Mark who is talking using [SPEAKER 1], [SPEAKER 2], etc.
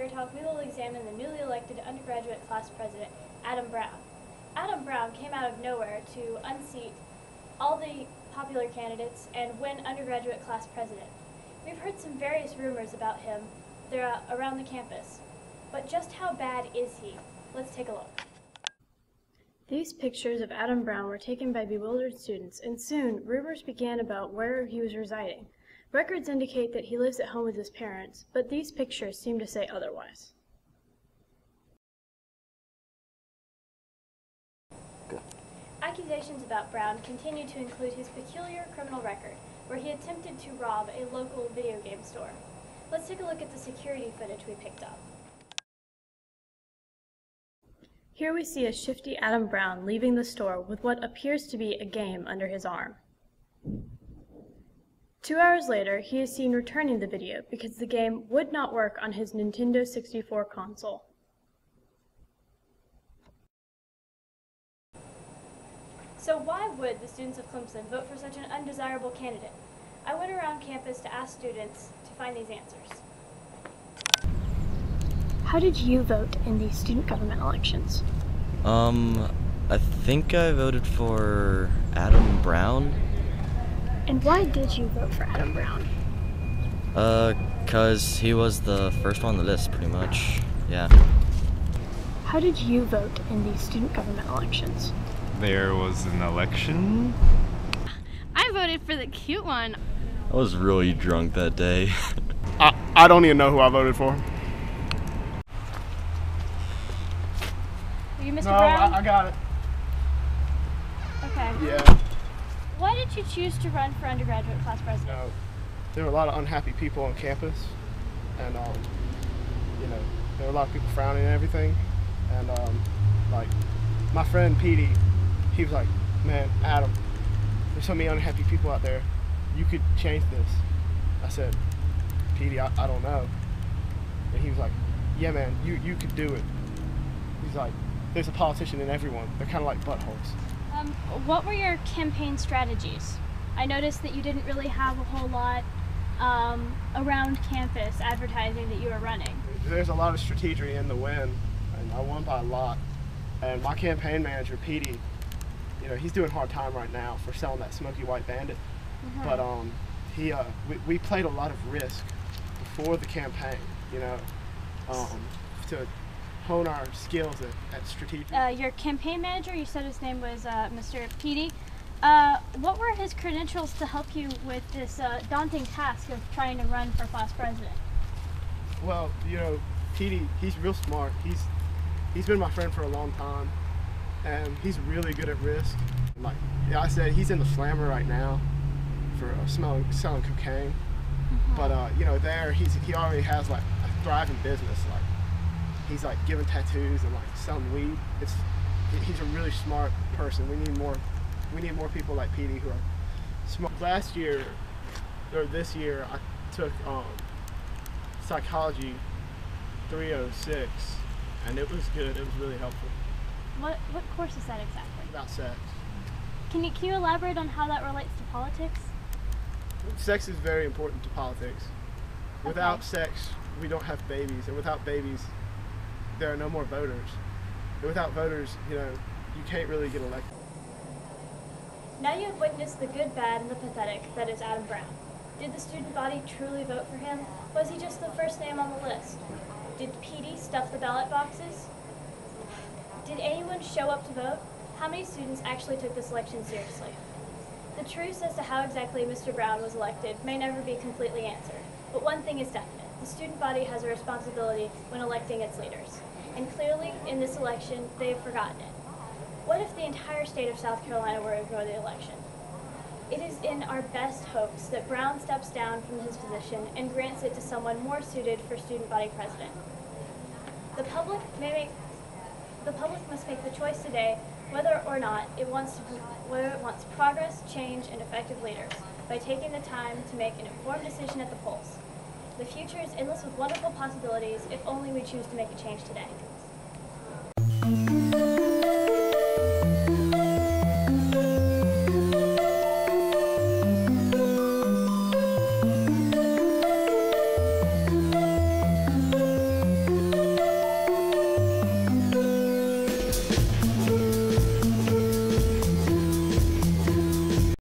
[SPEAKER 1] Tiger Talk, we will examine the newly elected undergraduate class president, Adam Brown. Adam Brown came out of nowhere to unseat all the popular candidates and win undergraduate class president. We've heard some various rumors about him around the campus, but just how bad is he? Let's take a look. These pictures of Adam Brown were taken by bewildered students, and soon rumors began about where he was residing. Records indicate that he lives at home with his parents, but these pictures seem to say otherwise.
[SPEAKER 2] Good.
[SPEAKER 1] Accusations about Brown continue to include his peculiar criminal record, where he attempted to rob a local video game store. Let's take a look at the security footage we picked up. Here we see a shifty Adam Brown leaving the store with what appears to be a game under his arm. 2 hours later, he is seen returning the video because the game would not work on his Nintendo 64 console. So why would the students of Clemson vote for such an undesirable candidate? I went around campus to ask students to find these answers. How did you vote in these student government elections?
[SPEAKER 2] I think I voted for Adam Brown.
[SPEAKER 1] And why did you vote for Adam Brown?
[SPEAKER 2] 'Cause he was the first one on the list, pretty much, yeah.
[SPEAKER 1] How did you vote in these student government elections?
[SPEAKER 3] There was an election.
[SPEAKER 4] I voted for the cute one.
[SPEAKER 2] I was really drunk that day.
[SPEAKER 5] I don't even know who I voted for.
[SPEAKER 1] Are you Mr.
[SPEAKER 5] No,
[SPEAKER 1] Brown?
[SPEAKER 5] I got it.
[SPEAKER 1] Okay.
[SPEAKER 5] Yeah.
[SPEAKER 1] Why did you choose to run for undergraduate class president?
[SPEAKER 5] There were a lot of unhappy people on campus, and there were a lot of people frowning and everything. And like my friend Petey, he was like, "Man, Adam, there's so many unhappy people out there. You could change this." I said, "Petey, I don't know." And he was like, "Yeah, man, you could do it." He's like, "There's a politician in everyone. They're kind of like buttholes."
[SPEAKER 1] What were your campaign strategies? I noticed that you didn't really have a whole lot around campus advertising that you were running.
[SPEAKER 5] There's a lot of strategy in the win, and I won by a lot. And my campaign manager, Petey, he's doing hard time right now for selling that Smoky White Bandit.
[SPEAKER 1] Mm-hmm.
[SPEAKER 5] But we played a lot of risk before the campaign, to hone our skills at strategic.
[SPEAKER 1] Your campaign manager, you said his name was Mr. Petey. What were his credentials to help you with this daunting task of trying to run for class president?
[SPEAKER 5] Well, Petey, he's real smart. He's been my friend for a long time, and he's really good at risk. Like I said, he's in the slammer right now for selling cocaine. Mm-hmm. But there he already has like a thriving business. Like he's like giving tattoos and like selling weed. He's a really smart person. We need more people like Petey who are smart. Last year or this year, I took psychology 306, and it was good. It was really helpful.
[SPEAKER 1] What course is that exactly?
[SPEAKER 5] About sex.
[SPEAKER 1] Can you elaborate on how that relates to politics?
[SPEAKER 5] Sex is very important to politics. Without sex, we don't have babies, and without babies, there are no more voters. And without voters, you can't really get elected.
[SPEAKER 1] Now you have witnessed the good, bad, and the pathetic that is Adam Brown. Did the student body truly vote for him? Was he just the first name on the list? Did Petey stuff the ballot boxes? Did anyone show up to vote? How many students actually took this election seriously? The truth as to how exactly Mr. Brown was elected may never be completely answered, but one thing is definite. The student body has a responsibility when electing its leaders, and clearly in this election they have forgotten it. What if the entire state of South Carolina were to ignore the election? It is in our best hopes that Brown steps down from his position and grants it to someone more suited for student body president. The public must make the choice today whether or not it wants progress, change, and effective leaders by taking the time to make an informed decision at the polls. The future is endless with wonderful possibilities if only we choose to make a change today.